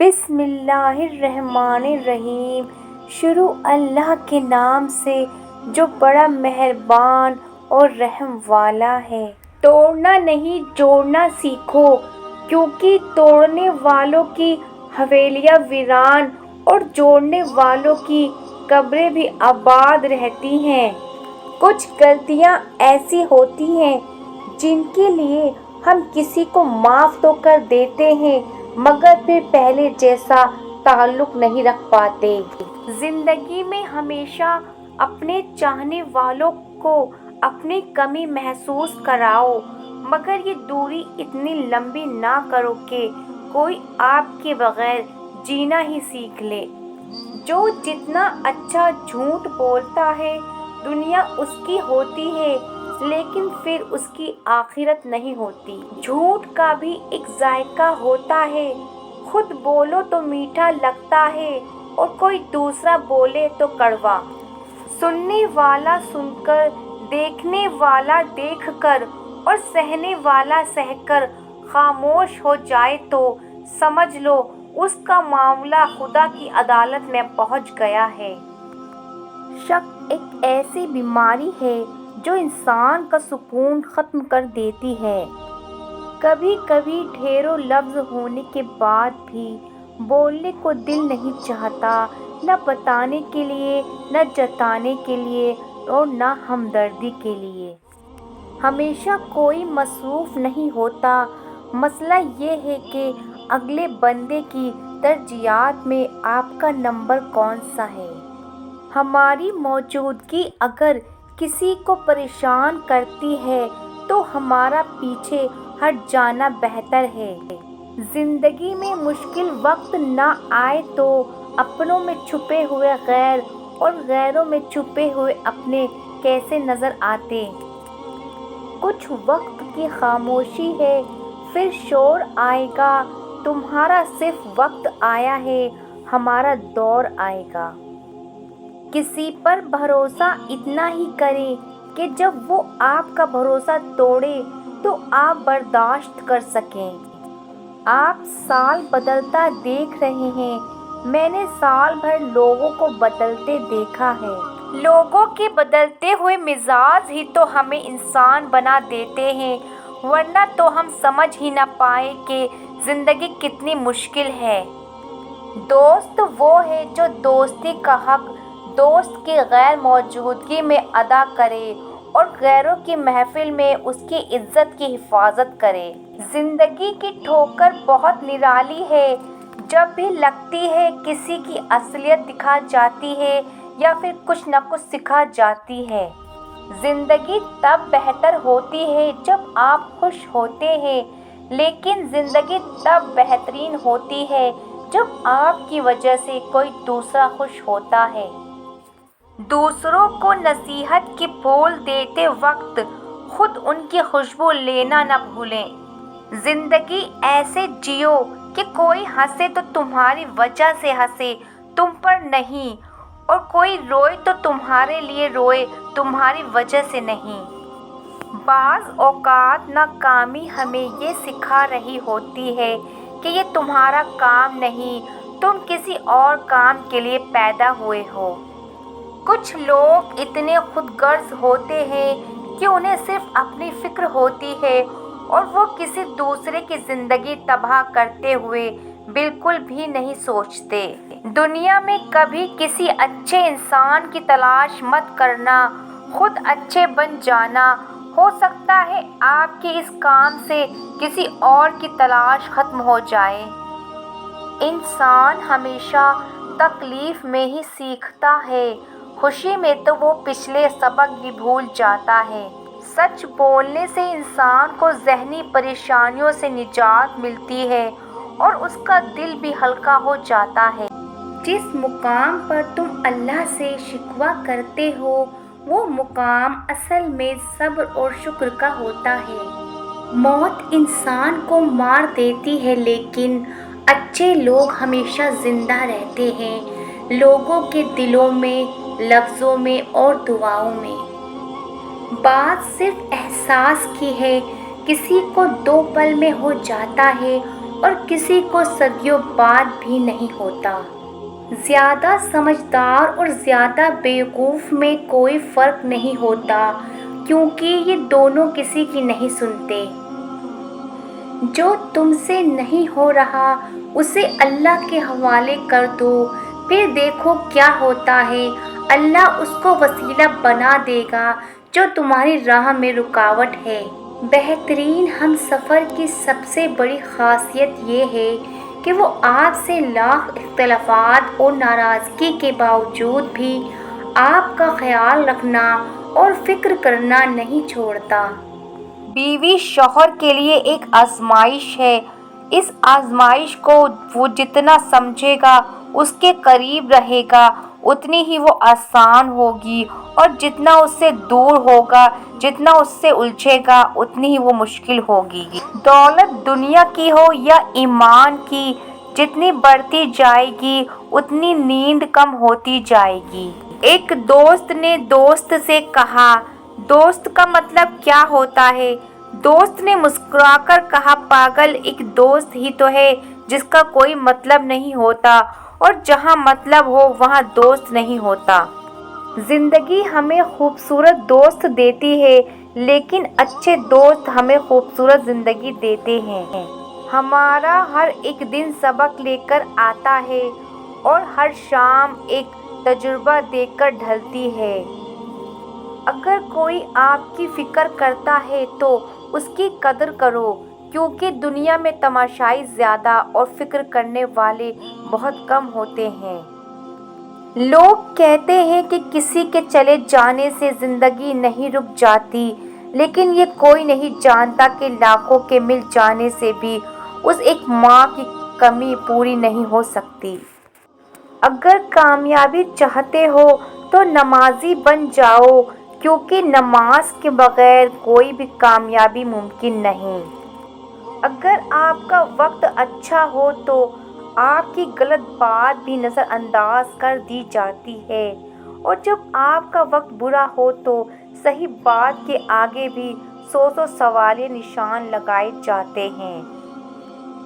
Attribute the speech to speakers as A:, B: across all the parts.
A: بسم اللہ الرحمن الرحیم۔ شروع اللہ کے نام سے جو بڑا مہربان اور رحم والا ہے۔ توڑنا نہیں جوڑنا سیکھو، کیونکہ توڑنے والوں کی حویلیاں ویران اور جوڑنے والوں کی قبریں بھی آباد رہتی ہیں۔ کچھ غلطیاں ایسی ہوتی ہیں جن کے لیے ہم کسی کو معاف تو کر دیتے ہیں مگر پھر پہلے جیسا تعلق نہیں رکھ پاتے۔ زندگی میں ہمیشہ اپنے چاہنے والوں کو اپنی کمی محسوس کراؤ، مگر یہ دوری اتنی لمبی نہ کرو کہ کوئی آپ کے بغیر جینا ہی سیکھ لے۔ جو جتنا اچھا جھوٹ بولتا ہے دنیا اس کی ہوتی ہے، لیکن پھر اس کی آخرت نہیں ہوتی۔ جھوٹ کا بھی ایک ذائقہ ہوتا ہے، خود بولو تو میٹھا لگتا ہے اور کوئی دوسرا بولے تو کڑوا۔ سننے والا سن کر، دیکھنے والا دیکھ کر اور سہنے والا سہ کر خاموش ہو جائے تو سمجھ لو اس کا معاملہ خدا کی عدالت میں پہنچ گیا ہے۔ شک ایک ایسی بیماری ہے جو انسان کا سکون ختم کر دیتی ہے۔ کبھی کبھی ڈھیروں لفظ ہونے کے بعد بھی بولنے کو دل نہیں چاہتا، نہ بتانے کے لیے، نہ جتانے کے لیے اور نہ ہمدردی کے لیے۔ ہمیشہ کوئی مصروف نہیں ہوتا، مسئلہ یہ ہے کہ اگلے بندے کی ترجیحات میں آپ کا نمبر کون سا ہے۔ ہماری موجودگی اگر کسی کو پریشان کرتی ہے تو ہمارا پیچھے ہٹ جانا بہتر ہے۔ زندگی میں مشکل وقت نہ آئے تو اپنوں میں چھپے ہوئے غیر اور غیروں میں چھپے ہوئے اپنے کیسے نظر آتے۔ کچھ وقت کی خاموشی ہے، پھر شور آئے گا۔ تمہارا صرف وقت آیا ہے، ہمارا دور آئے گا۔ کسی پر بھروسہ اتنا ہی کریں کہ جب وہ آپ کا بھروسہ توڑے تو آپ برداشت کر سکیں۔ آپ سال بدلتا دیکھ رہے ہیں، میں نے سال بھر لوگوں کو بدلتے دیکھا ہے۔ لوگوں کے بدلتے ہوئے مزاج ہی تو ہمیں انسان بنا دیتے ہیں، ورنہ تو ہم سمجھ ہی نہ پائیں کہ زندگی کتنی مشکل ہے۔ دوست وہ ہے جو دوستی کا حق دوست کی غیر موجودگی میں ادا کرے اور غیروں کی محفل میں اس کی عزت کی حفاظت کرے۔ زندگی کی ٹھوکر بہت نرالی ہے، جب بھی لگتی ہے کسی کی اصلیت دکھا جاتی ہے یا پھر کچھ نہ کچھ سکھا جاتی ہے۔ زندگی تب بہتر ہوتی ہے جب آپ خوش ہوتے ہیں، لیکن زندگی تب بہترین ہوتی ہے جب آپ کی وجہ سے کوئی دوسرا خوش ہوتا ہے۔ دوسروں کو نصیحت کی پھول دیتے وقت خود ان کی خوشبو لینا نہ بھولیں۔ زندگی ایسے جیو کہ کوئی ہنسے تو تمہاری وجہ سے ہنسے، تم پر نہیں، اور کوئی روئے تو تمہارے لیے روئے، تمہاری وجہ سے نہیں۔ بعض اوقات ناکامی ہمیں یہ سکھا رہی ہوتی ہے کہ یہ تمہارا کام نہیں، تم کسی اور کام کے لیے پیدا ہوئے ہو۔ کچھ لوگ اتنے خود غرض ہوتے ہیں کہ انہیں صرف اپنی فکر ہوتی ہے اور وہ کسی دوسرے کی زندگی تباہ کرتے ہوئے بالکل بھی نہیں سوچتے۔ دنیا میں کبھی کسی اچھے انسان کی تلاش مت کرنا، خود اچھے بن جانا۔ ہو سکتا ہے آپ کے اس کام سے کسی اور کی تلاش ختم ہو جائے۔ انسان ہمیشہ تکلیف میں ہی سیکھتا ہے، خوشی میں تو وہ پچھلے سبق بھی بھول جاتا ہے۔ سچ بولنے سے انسان کو ذہنی پریشانیوں سے نجات ملتی ہے اور اس کا دل بھی ہلکا ہو جاتا ہے۔ جس مقام پر تم اللہ سے شکوہ کرتے ہو وہ مقام اصل میں صبر اور شکر کا ہوتا ہے۔ موت انسان کو مار دیتی ہے لیکن اچھے لوگ ہمیشہ زندہ رہتے ہیں، لوگوں کے دلوں میں، لفظوں میں اور دعاؤں میں۔ بات صرف احساس کی ہے، کسی کو 2 پل میں ہو جاتا ہے اور کسی کو صدیوں بعد بھی نہیں ہوتا۔ زیادہ سمجھدار اور زیادہ بیوقوف میں کوئی فرق نہیں ہوتا، کیونکہ یہ دونوں کسی کی نہیں سنتے۔ جو تم سے نہیں ہو رہا اسے اللہ کے حوالے کر دو، پھر دیکھو کیا ہوتا ہے۔ اللہ اس کو وسیلہ بنا دے گا جو تمہاری راہ میں رکاوٹ ہے۔ بہترین ہم سفر کی سب سے بڑی خاصیت یہ ہے کہ وہ آپ سے لاکھ اختلافات اور ناراضگی کے باوجود بھی آپ کا خیال رکھنا اور فکر کرنا نہیں چھوڑتا۔ بیوی شوہر کے لیے ایک آزمائش ہے۔ اس آزمائش کو وہ جتنا سمجھے گا، اس کے قریب رہے گا، اتنی ہی وہ آسان ہوگی، اور جتنا اس سے دور ہوگا، جتنا اس سے الجھے گا، اتنی ہی وہ مشکل ہوگی۔ دولت دنیا کی ہو یا ایمان کی، جتنی بڑھتی جائے گی اتنی نیند کم ہوتی جائے گی۔ ایک دوست نے دوست سے کہا، دوست کا مطلب کیا ہوتا ہے؟ دوست نے مسکرا کر کہا، پاگل، ایک دوست ہی تو ہے جس کا کوئی مطلب نہیں ہوتا، اور جہاں مطلب ہو وہاں دوست نہیں ہوتا۔ زندگی ہمیں خوبصورت دوست دیتی ہے، لیکن اچھے دوست ہمیں خوبصورت زندگی دیتے ہیں۔ ہمارا ہر ایک دن سبق لے کر آتا ہے، اور ہر شام ایک تجربہ دے کر ڈھلتی ہے۔ اگر کوئی آپ کی فکر کرتا ہے تو اس کی قدر کرو، کیونکہ دنیا میں تماشائی زیادہ اور فکر کرنے والے بہت کم ہوتے ہیں۔ لوگ کہتے ہیں کہ کسی کے چلے جانے سے زندگی نہیں رک جاتی، لیکن یہ کوئی نہیں جانتا کہ لاکھوں کے مل جانے سے بھی اس ایک ماں کی کمی پوری نہیں ہو سکتی۔ اگر کامیابی چاہتے ہو تو نمازی بن جاؤ، کیونکہ نماز کے بغیر کوئی بھی کامیابی ممکن نہیں۔ اگر آپ کا وقت اچھا ہو تو آپ کی غلط بات بھی نظر انداز کر دی جاتی ہے، اور جب آپ کا وقت برا ہو تو صحیح بات کے آگے بھی سو سوالیہ نشان لگائے جاتے ہیں۔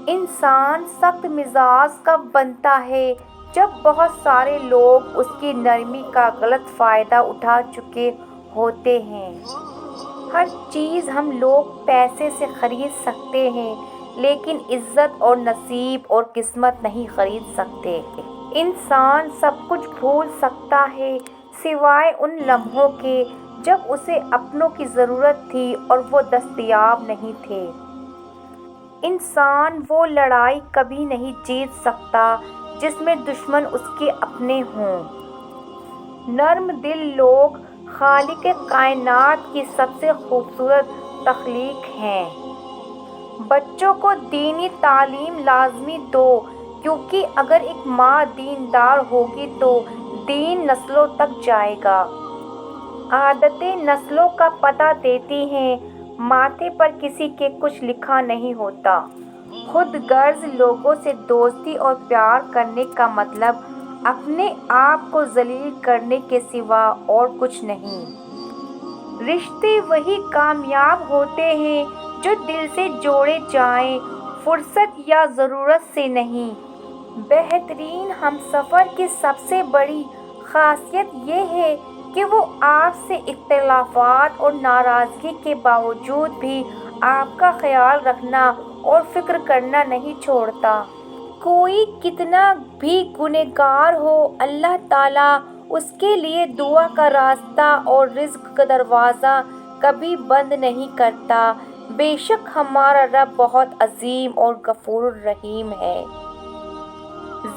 A: انسان سخت مزاج کب بنتا ہے؟ جب بہت سارے لوگ اس کی نرمی کا غلط فائدہ اٹھا چکے ہوتے ہیں۔ ہر چیز ہم لوگ پیسے سے خرید سکتے ہیں، لیکن عزت اور نصیب اور قسمت نہیں خرید سکتے۔ انسان سب کچھ بھول سکتا ہے سوائے ان لمحوں کے جب اسے اپنوں کی ضرورت تھی اور وہ دستیاب نہیں تھے۔ انسان وہ لڑائی کبھی نہیں جیت سکتا جس میں دشمن اس کے اپنے ہوں۔ نرم دل لوگ خالق کائنات کی سب سے خوبصورت تخلیق ہیں۔ بچوں کو دینی تعلیم لازمی دو، کیونکہ اگر ایک ماں دیندار ہوگی تو دین نسلوں تک جائے گا۔ عادتیں نسلوں کا پتہ دیتی ہیں، ماتھے پر کسی کے کچھ لکھا نہیں ہوتا۔ خود غرض لوگوں سے دوستی اور پیار کرنے کا مطلب اپنے آپ کو ذلیل کرنے کے سوا اور کچھ نہیں۔ رشتے وہی کامیاب ہوتے ہیں جو دل سے جوڑے جائیں، فرصت یا ضرورت سے نہیں۔ بہترین ہمسفر کی سب سے بڑی خاصیت یہ ہے کہ وہ آپ سے اختلافات اور ناراضگی کے باوجود بھی آپ کا خیال رکھنا اور فکر کرنا نہیں چھوڑتا۔ کوئی کتنا بھی گنہگار ہو، اللہ تعالیٰ اس کے لیے دعا کا راستہ اور رزق کا دروازہ کبھی بند نہیں کرتا۔ بے شک ہمارا رب بہت عظیم اور غفور الرحیم ہے۔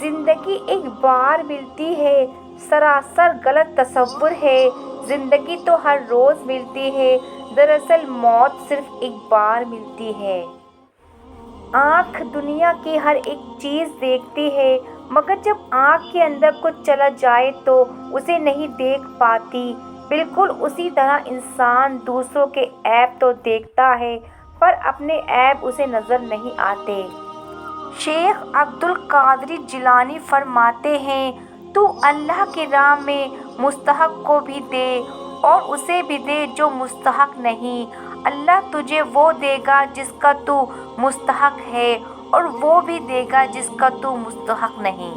A: زندگی ایک بار ملتی ہے، سراسر غلط تصور ہے۔ زندگی تو ہر روز ملتی ہے، دراصل موت صرف ایک بار ملتی ہے۔ آنکھ دنیا کی ہر ایک چیز دیکھتی ہے، مگر جب آنکھ کے اندر کچھ چلا جائے تو اسے نہیں دیکھ پاتی۔ بالکل اسی طرح انسان دوسروں کے عیب تو دیکھتا ہے، پر اپنے عیب اسے نظر نہیں آتے۔ شیخ عبد القادر جیلانی فرماتے ہیں، تو اللہ کی راہ میں مستحق کو بھی دے اور اسے بھی دے جو مستحق نہیں۔ اللہ تجھے وہ دے گا جس کا تو مستحق ہے، اور وہ بھی دے گا جس کا تو مستحق نہیں۔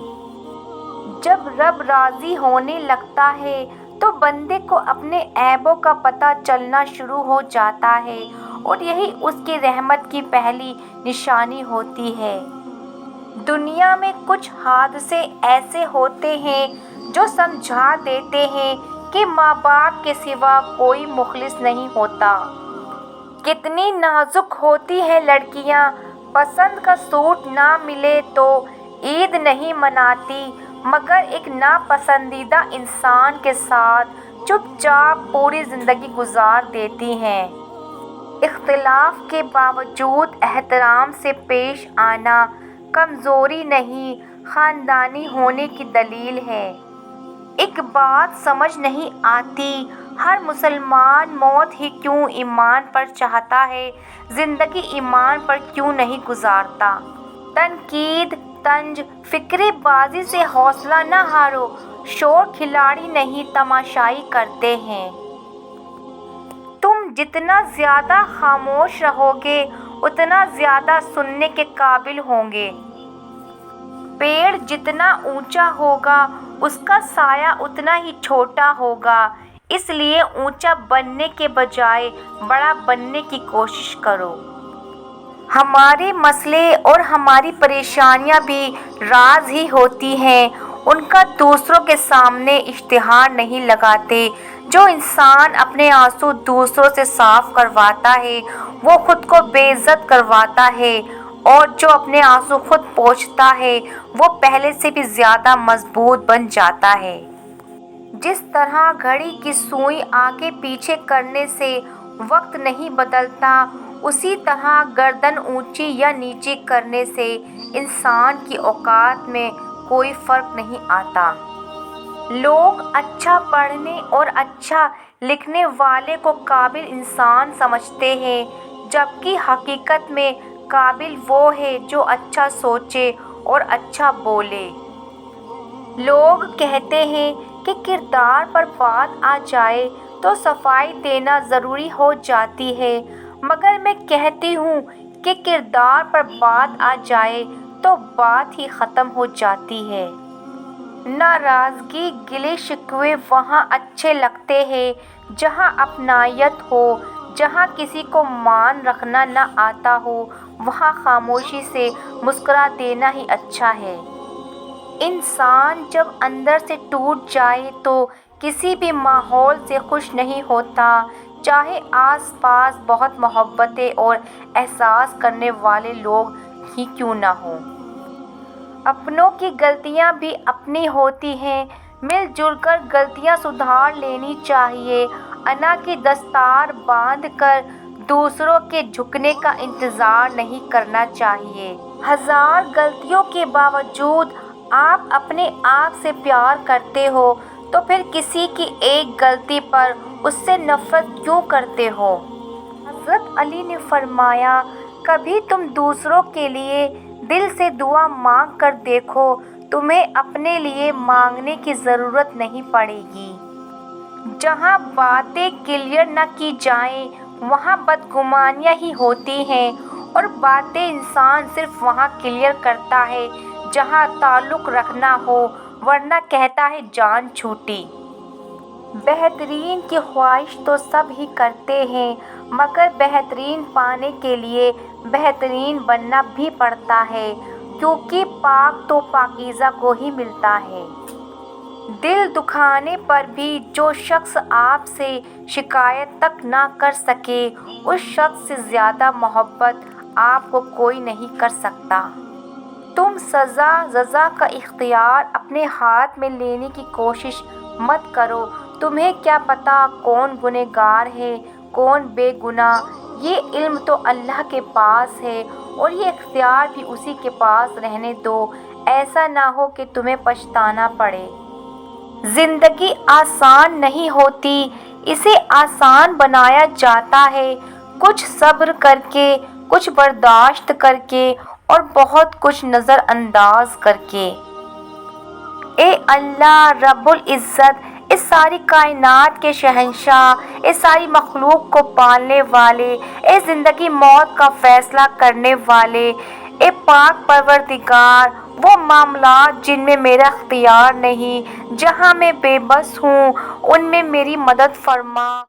A: جب رب راضی ہونے لگتا ہے تو بندے کو اپنے عیبوں کا پتہ چلنا شروع ہو جاتا ہے، اور یہی اس کی رحمت کی پہلی نشانی ہوتی ہے۔ دنیا میں کچھ حادثے ایسے ہوتے ہیں جو سمجھا دیتے ہیں کہ ماں باپ کے سوا کوئی مخلص نہیں ہوتا۔ کتنی نازک ہوتی ہیں لڑکیاں، پسند کا سوٹ نہ ملے تو عید نہیں مناتی، مگر ایک ناپسندیدہ انسان کے ساتھ چپ چاپ پوری زندگی گزار دیتی ہیں۔ اختلاف کے باوجود احترام سے پیش آنا کمزوری نہیں، خاندانی ہونے کی دلیل ہے۔ ایک بات سمجھ نہیں آتی، ہر مسلمان موت ہی کیوں ایمان پر چاہتا ہے، زندگی ایمان پر کیوں نہیں گزارتا؟ تنقید، طنز، فکری بازی سے حوصلہ نہ ہارو، شور کھلاڑی نہیں تماشائی کرتے ہیں۔ تم جتنا زیادہ خاموش رہو گے اتنا زیادہ سننے کے قابل ہوں گے۔ پیڑ جتنا اونچا ہوگا اس کا سایہ اتنا ہی چھوٹا ہوگا، اس لیے اونچا بننے کے بجائے بڑا بننے کی کوشش کرو۔ ہمارے مسئلے اور ہماری پریشانیاں بھی راز ہی ہوتی ہیں، ان کا دوسروں کے سامنے اشتہار نہیں لگاتے۔ جو انسان اپنے آنسو دوسروں سے صاف کرواتا ہے وہ خود کو بے عزت کرواتا ہے، اور جو اپنے آنسو خود پوچھتا ہے وہ پہلے سے بھی زیادہ مضبوط بن جاتا ہے۔ جس طرح گھڑی کی سوئی آگے پیچھے کرنے سے وقت نہیں بدلتا، اسی طرح گردن اونچی یا نیچی کرنے سے انسان کی اوقات میں کوئی فرق نہیں آتا۔ لوگ اچھا پڑھنے اور اچھا لکھنے والے کو قابل انسان سمجھتے ہیں، جبکہ حقیقت میں قابل وہ ہے جو اچھا سوچے اور اچھا بولے۔ لوگ کہتے ہیں کہ کردار پر بات آ جائے تو صفائی دینا ضروری ہو جاتی ہے، مگر میں کہتی ہوں کہ کردار پر بات آ جائے تو بات ہی ختم ہو جاتی ہے۔ ناراضگی، گلے شکوے وہاں اچھے لگتے ہیں جہاں اپنائیت ہو، جہاں کسی کو مان رکھنا نہ آتا ہو وہاں خاموشی سے مسکرا دینا ہی اچھا ہے۔ انسان جب اندر سے ٹوٹ جائے تو کسی بھی ماحول سے خوش نہیں ہوتا، چاہے آس پاس بہت محبتیں اور احساس کرنے والے لوگ ہی کیوں نہ ہوں۔ اپنوں کی غلطیاں بھی اپنی ہوتی ہیں، مل جل کر غلطیاں سدھار لینی چاہیے۔ انا کی دستار باندھ کر دوسروں کے جھکنے کا انتظار نہیں کرنا چاہیے۔ ہزار غلطیوں کے باوجود آپ اپنے آپ سے پیار کرتے ہو تو پھر کسی کی ایک غلطی پر اس سے نفرت کیوں کرتے ہو؟ حضرت علی نے فرمایا، کبھی تم دوسروں کے لیے دل سے دعا مانگ کر دیکھو، تمہیں اپنے لیے مانگنے کی ضرورت نہیں پڑے گی۔ جہاں باتیں کلیئر نہ کی جائیں وہاں بدگمانیاں ہی ہوتی ہیں، اور باتیں انسان صرف وہاں کلیئر کرتا ہے جہاں تعلق رکھنا ہو، ورنہ کہتا ہے جان چھوٹی۔ بہترین کی خواہش تو سب ہی کرتے ہیں، مگر بہترین پانے کے لیے بہترین بننا بھی پڑتا ہے، کیونکہ پاک تو پاکیزہ کو ہی ملتا ہے۔ دل دکھانے پر بھی جو شخص آپ سے شکایت تک نہ کر سکے، اس شخص سے زیادہ محبت آپ کو کوئی نہیں کر سکتا۔ تم سزا جزا کا اختیار اپنے ہاتھ میں لینے کی کوشش مت کرو۔ تمہیں کیا پتہ کون گنہگار ہے کون بے گناہ؟ یہ علم تو اللہ کے پاس ہے، اور یہ اختیار بھی اسی کے پاس رہنے دو، ایسا نہ ہو کہ تمہیں پچھتانا پڑے۔ زندگی آسان نہیں ہوتی، اسے آسان بنایا جاتا ہے کچھ صبر کر کے، کچھ برداشت کر کے، اور بہت کچھ نظر انداز کر کے۔ اے اللہ رب العزت، اس ساری کائنات کے شہنشاہ، اس ساری مخلوق کو پالنے والے، اے زندگی موت کا فیصلہ کرنے والے، اے پاک پروردگار، وہ معاملات جن میں میرا اختیار نہیں، جہاں میں بے بس ہوں، ان میں میری مدد فرما۔